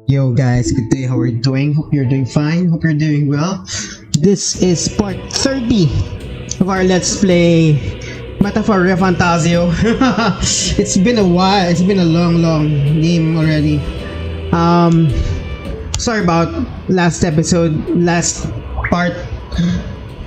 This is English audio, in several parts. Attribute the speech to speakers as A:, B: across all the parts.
A: Yo guys, good day. How are you doing? Hope you're doing fine. Hope you're doing well. This is part 30 of our Let's Play Metaphor ReFantazio. It's been a while. It's been a long game already. Sorry about last episode, last part.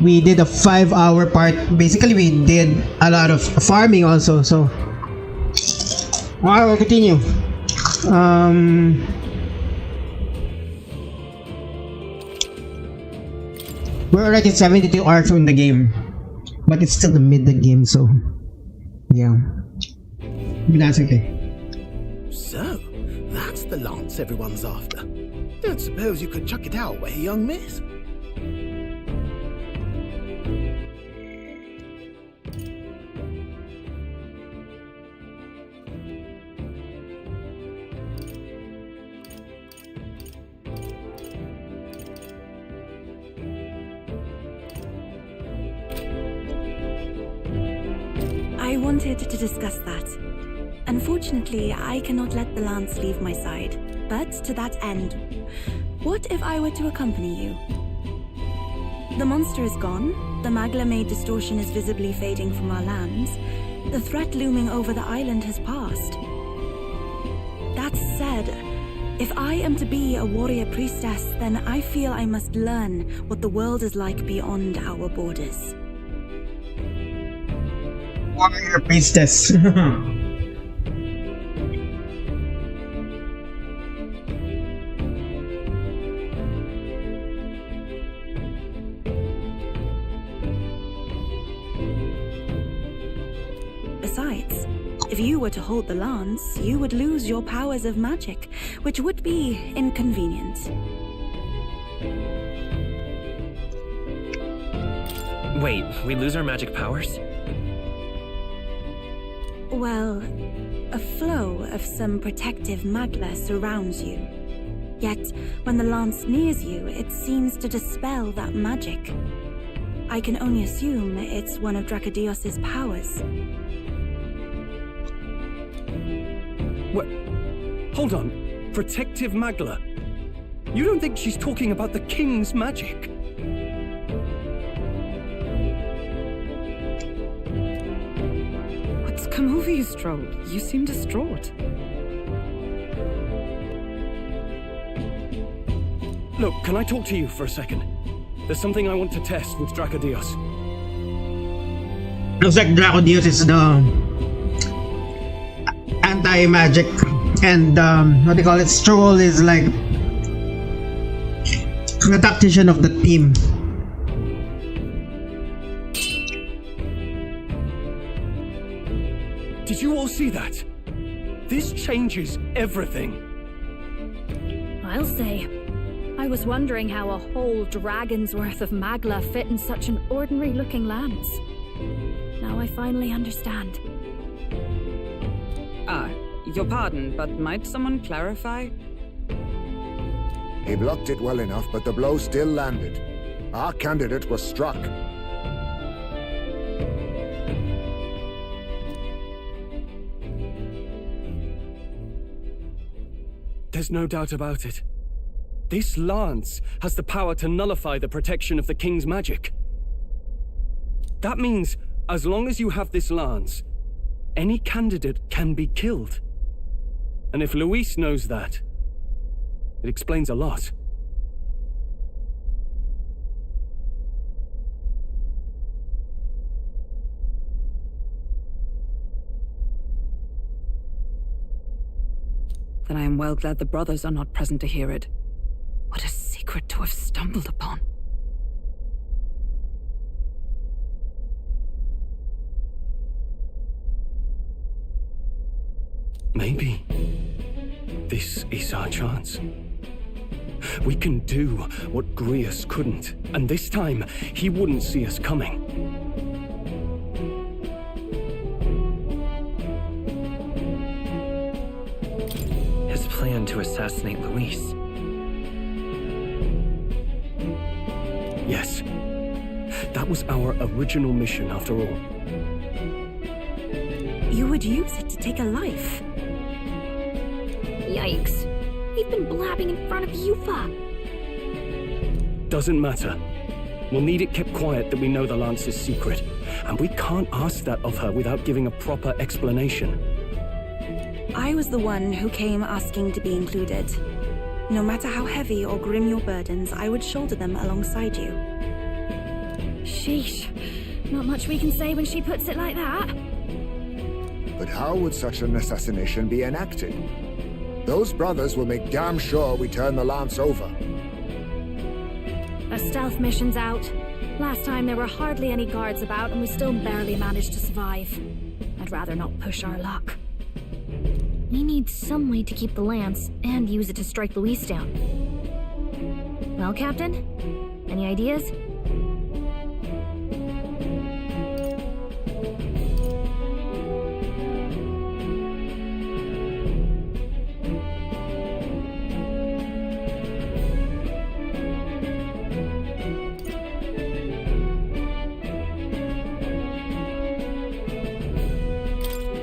A: We did a 5-hour part. Basically, we did a lot of farming also. So, I will continue. We're already 72 hours in the game, but it's still the mid the game, so yeah, but that's okay.
B: So, that's the lance everyone's after. Don't suppose you could chuck it our way, young miss?
C: I wanted to discuss that. Unfortunately, I cannot let the lance leave my side. But to that end, what if I were to accompany you? The monster is gone, the Magla-made distortion is visibly fading from our lands, the threat looming over the island has passed. That said, if I am to be a warrior priestess, then I feel I must learn what the world is like beyond our borders.
A: Warrior priestess.
C: Besides, if you were to hold the lance, you would lose your powers of magic, which would be inconvenient.
D: Wait, we lose our magic powers?
C: Well, a flow of some protective magla surrounds you. Yet, when the lance nears you, it seems to dispel that magic. I can only assume it's one of Dracodios's powers.
E: What? Hold on. Protective Magla? You don't think she's talking about the king's magic?
F: What's come over you, Stroll? You seem distraught.
E: Look, can I talk to you for a second? There's something I want to test with Dracodios.
A: Looks like Dracodios is the anti-magic, and what do you call it? Stroll is like the tactician of the team.
E: Did you all see that? This changes everything.
G: I'll say. I was wondering how a whole dragon's worth of magla fit in such an ordinary-looking lance. Now I finally understand.
F: Your pardon, but might someone clarify?
H: He blocked it well enough, but the blow still landed. Our candidate was struck.
E: There's no doubt about it. This lance has the power to nullify the protection of the king's magic. That means, as long as you have this lance, any candidate can be killed. And if Luis knows that, it explains a lot.
F: Then I am well glad the brothers are not present to hear it. What a secret to have stumbled upon.
E: Maybe this is our chance. We can do what Grius couldn't, and this time he wouldn't see us coming.
D: His plan to assassinate Luis.
E: Yes, that was our original mission after all.
C: You would use it to take a life.
G: Yikes. We've been blabbing in front of Yufa.
E: Doesn't matter. We'll need it kept quiet that we know the Lance's secret. And we can't ask that of her without giving a proper explanation.
C: I was the one who came asking to be included. No matter how heavy or grim your burdens, I would shoulder them alongside you.
G: Sheesh. Not much we can say when she puts it like that.
H: But how would such an assassination be enacted? Those brothers will make damn sure we turn the Lance over.
G: A stealth mission's out. Last time there were hardly any guards about and we still barely managed to survive. I'd rather not push our luck. We need some way to keep the Lance and use it to strike Luis down. Well, Captain? Any ideas?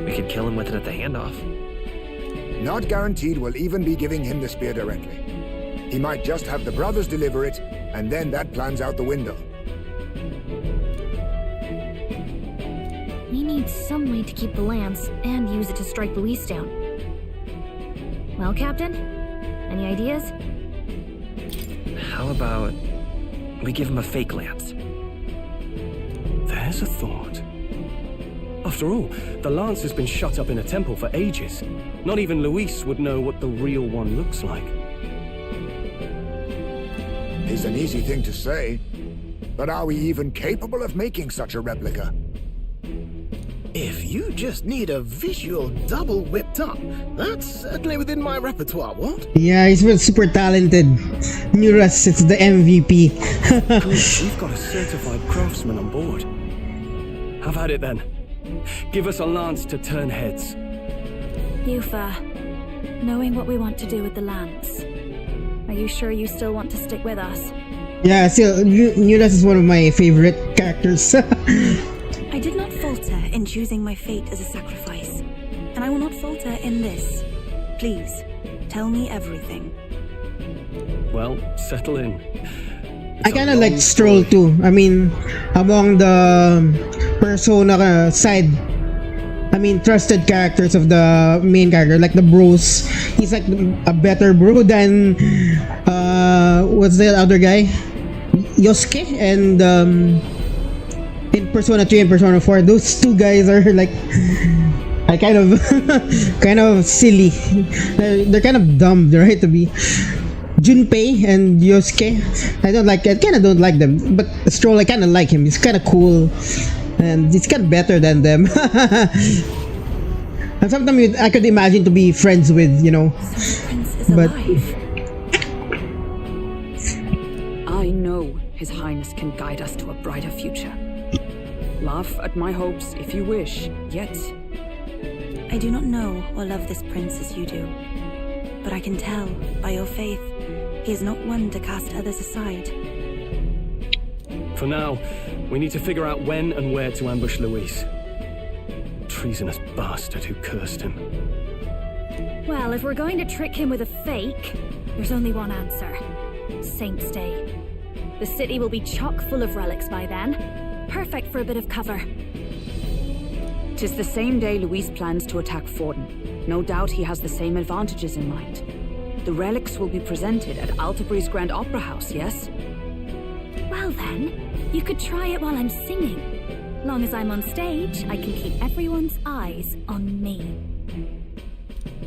D: We could kill him with it at the handoff.
H: Not guaranteed we'll even be giving him the spear directly. He might just have the brothers deliver it, and then that plan's out the window.
G: We need some way to keep the Lance and use it to strike Luis down. Well, Captain? Any ideas?
D: How about we give him a fake lance?
E: There's a thought. After all, the Lance has been shut up in a temple for ages. Not even Luis would know what the real one looks like.
H: It's an easy thing to say, but are we even capable of making such a replica?
B: If you just need a visual double whipped up, that's certainly within my repertoire, what?
A: Yeah, he's been super talented. Muras, it's the MVP.
E: Good, we've got a certified craftsman on board. Have at it then. Give us a lance to turn heads.
G: Yufa, knowing what we want to do with the Lance, are you sure you still want to stick with us?
A: Yeah, still, Muras is one of my favorite characters.
C: I did not falter in choosing my fate as a sacrifice, and I will not falter in this. Please, tell me everything.
E: Well, settle in.
A: I kind of like Stroll too. I mean, among the Persona side, I mean, trusted characters of the main character, like the bros. He's like a better bro than what's the other guy? Yosuke and in Persona 3 and Persona 4, those two guys are like I kind of silly. They're kind of dumb, right? To be Junpei and Yosuke, I kind of don't like them. But Stroll, I kind of like him. He's kind of cool, and he's kind of better than them. And sometimes I could imagine to be friends with, you know.
C: So the prince is
A: But
C: alive.
F: I know His Highness can guide us to a brighter future. Laugh at my hopes if you wish, yet
C: I do not know or love this prince as you do, but I can tell by your faith he is not one to cast others aside.
E: For now, we need to figure out when and where to ambush Luis. Treasonous bastard who cursed him.
G: Well, if we're going to trick him with a fake, there's only one answer. Saint's Day. The city will be chock full of relics by then. Perfect for a bit of cover.
F: 'tis the same day Luis plans to attack Forden. No doubt he has the same advantages in mind. The relics will be presented at Altabree's Grand Opera House, yes?
G: Well then, you could try it while I'm singing. Long as I'm on stage, I can keep everyone's eyes on me.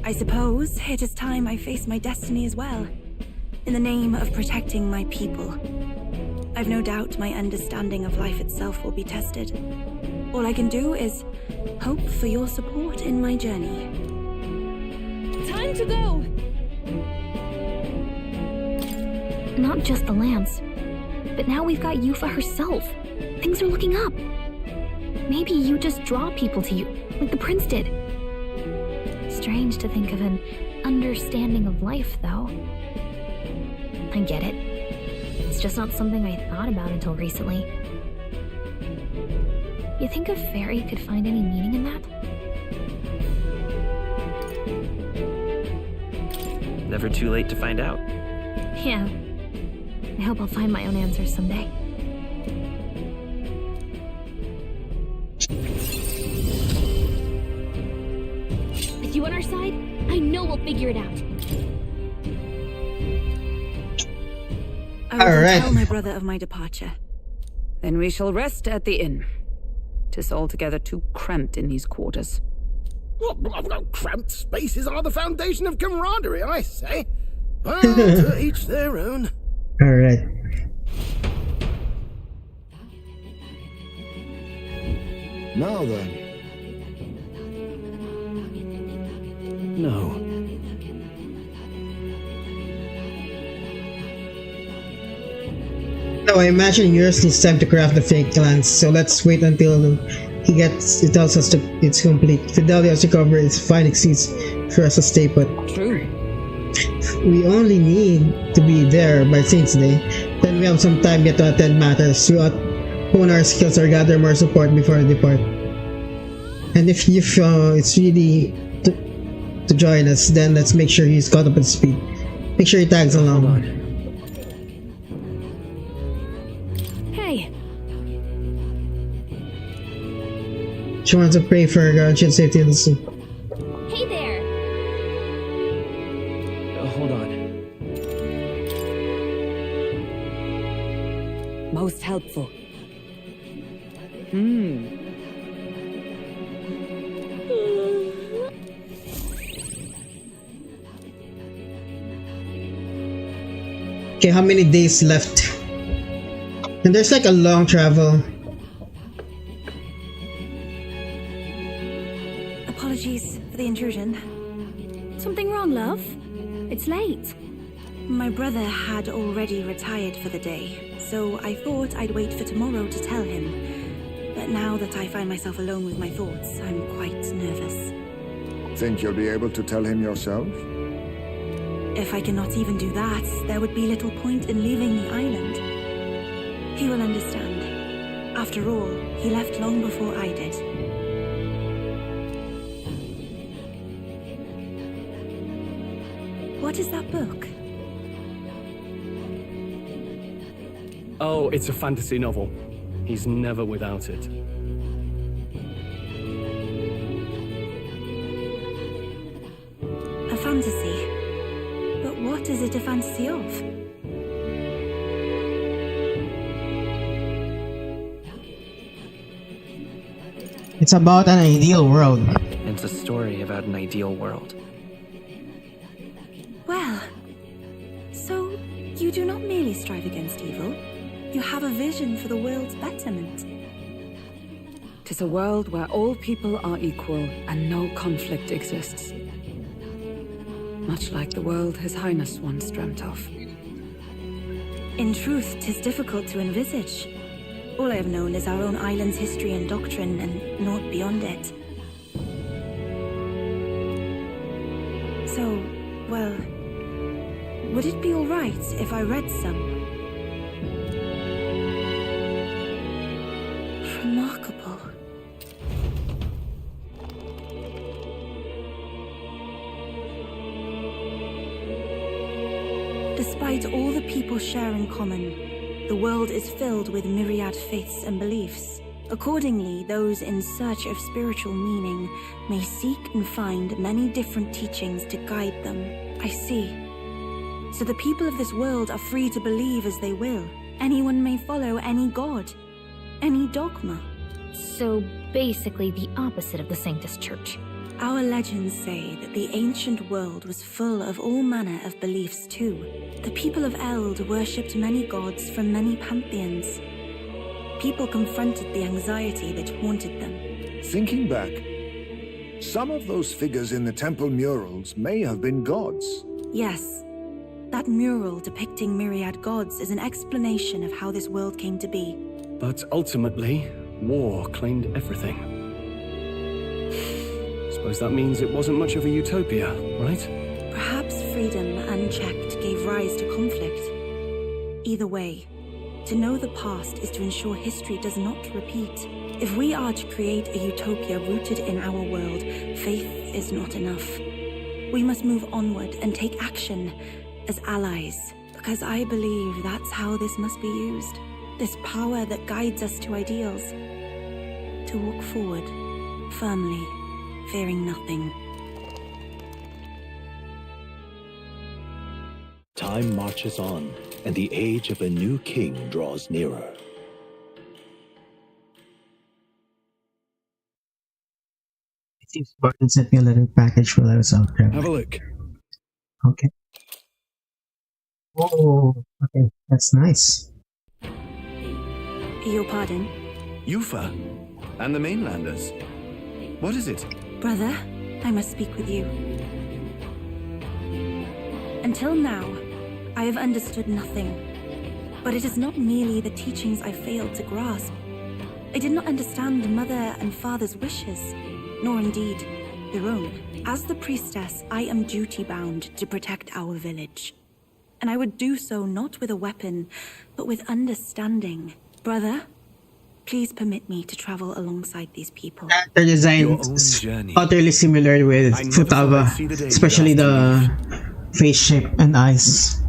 C: I suppose it is time I face my destiny as well, in the name of protecting my people. I've no doubt my understanding of life itself will be tested. All I can do is hope for your support in my journey.
G: Time to go! Not just the Lance, but now we've got Yufa herself. Things are looking up. Maybe you just draw people to you, like the prince did. Strange to think of an understanding of life, though. I get it. It's just not something I thought about until recently. You think a fairy could find any meaning in that?
D: never too late to find out.
G: Yeah. I hope I'll find my own answers someday. With you on our side, I know we'll figure it out.
C: I will
A: Alright.
C: tell my brother of my departure.
F: Then we shall rest at the inn. 'Tis altogether too cramped in these quarters.
B: Well, cramped spaces are the foundation of camaraderie, I say. But to each their own.
A: Alright.
H: Now then,
E: No.
A: No, I imagine yours needs time to craft the fake lance, so let's wait until it tells us it's complete. Fidelia's recovery is fine excuse for us to stay put.
F: True.
A: We only need to be there by Saints Day. Then we have some time yet to attend matters. We ought hone our skills or gather more support before we depart. And if it's really to join us, then let's make sure he's caught up at speed. Make sure he tags along.
D: Hold on.
G: Hey,
A: She wants to pray for her guardian safety in the sea.
G: hey there.
D: Hold on.
F: Most helpful.
A: Okay, how many days left? And there's like a long travel.
C: Apologies for the intrusion.
G: Something wrong, love? It's late.
C: My brother had already retired for the day, so I thought I'd wait for tomorrow to tell him. But now that I find myself alone with my thoughts, I'm quite nervous.
H: think you'll be able to tell him yourself?
C: If I cannot even do that, there would be little point in leaving the island. He will understand. After all, he left long before I did. What is that book?
E: Oh, it's a fantasy novel. He's never without it.
C: A fantasy? But what is it a fantasy of?
A: It's about an ideal world.
D: It's a story about an ideal world.
C: Well, so you do not merely strive against evil, you have a vision for the world's betterment.
F: 'Tis a world where all people are equal and no conflict exists. Much like the world His Highness once dreamt of.
C: In truth, 'tis difficult to envisage. All I have known is our own island's history and doctrine, and naught beyond it. So, well, would it be all right if I read some? Remarkable. Despite all the people share in common, the world is filled with myriad faiths and beliefs. Accordingly, those in search of spiritual meaning may seek and find many different teachings to guide them. I see. So the people of this world are free to believe as they will. Anyone may follow any god, any dogma.
G: So basically the opposite of the Sanctus Church.
C: Our legends say that the ancient world was full of all manner of beliefs too. The people of Eld worshipped many gods from many pantheons. People confronted the anxiety that haunted them.
H: Thinking back, some of those figures in the temple murals may have been gods.
C: Yes, that mural depicting myriad gods is an explanation of how this world came to be.
E: But ultimately, war claimed everything. Suppose that means it wasn't much of a utopia, right?
C: Perhaps freedom unchecked gave rise to conflict. Either way, to know the past is to ensure history does not repeat. If we are to create a utopia rooted in our world, faith is not enough. We must move onward and take action as allies, because I believe that's how this must be used. This power that guides us to ideals. To walk forward, firmly, fearing nothing.
I: Time marches on, and the age of a new king draws nearer.
A: It seems Barton sent me a little package while I was out there.
I: Have a look.
A: Okay. Oh, okay, that's nice.
C: Your pardon?
J: Yufa and the mainlanders. What is it?
C: Brother, I must speak with you. Until now, I have understood nothing. But it is not merely the teachings I failed to grasp. I did not understand mother and father's wishes, nor indeed their own. As the priestess, I am duty-bound to protect our village. And I would do so not with a weapon, but with understanding. Brother, please permit me to travel alongside these people.
A: Character design is utterly similar with Futaba, especially the face shape and eyes.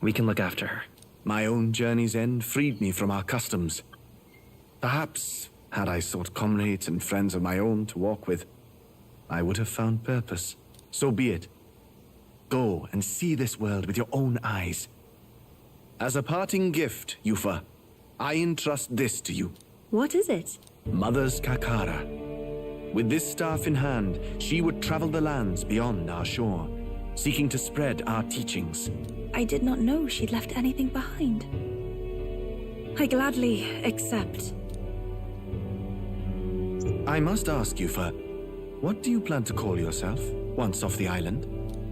D: We can look after her.
J: My own journey's end freed me from our customs. Perhaps, had I sought comrades and friends of my own to walk with, I would have found purpose. So be it. Go and see this world with your own eyes. As a parting gift, Yufa, I entrust this to you.
C: What is it?
J: Mother's Kakara. With this staff in hand, she would travel the lands beyond our shore, seeking to spread our teachings.
C: I did not know she'd left anything behind. I gladly accept.
J: I must ask, Yufa, what do you plan to call yourself once off the island?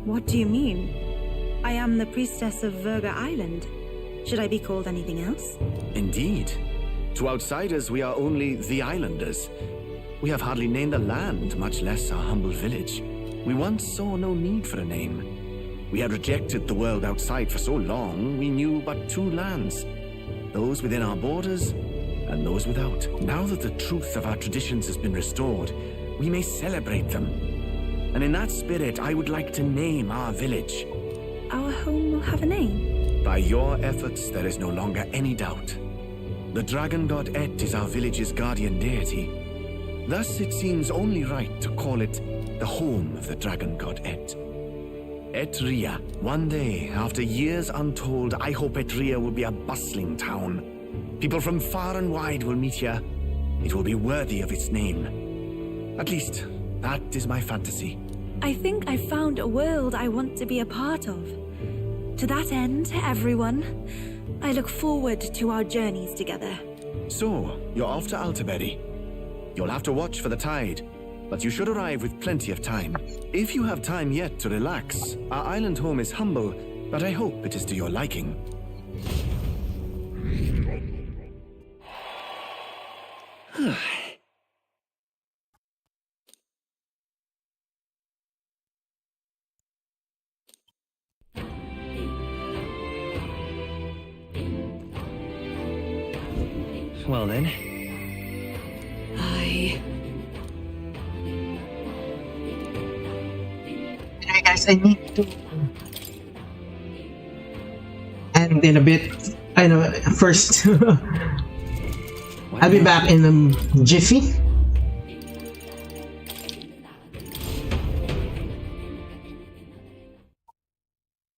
C: What do you mean? I am the priestess of Verga Island. Should I be called anything else?
J: Indeed. To outsiders, we are only the islanders. We have hardly named the land, much less our humble village. We once saw no need for a name. We had rejected the world outside for so long, we knew but two lands. Those within our borders, and those without. Now that the truth of our traditions has been restored, we may celebrate them. And in that spirit, I would like to name our village.
C: Our home will have a name?
J: By your efforts, there is no longer any doubt. The dragon god Et is our village's guardian deity. Thus, it seems only right to call it the home of the dragon god Et. Etria. One day, after years untold, I hope Etria will be a bustling town. People from far and wide will meet here. It will be worthy of its name. At least, that is my fantasy.
C: I think I've found a world I want to be a part of. To that end, everyone, I look forward to our journeys together.
J: So, you're off to Altaberry. You'll have to watch for the tide, but you should arrive with plenty of time. If you have time yet to relax, our island home is humble, but I hope it is to your liking.
D: Well then.
A: Anyway guys, I need to end in a bit. I know, first I'll be back in a jiffy.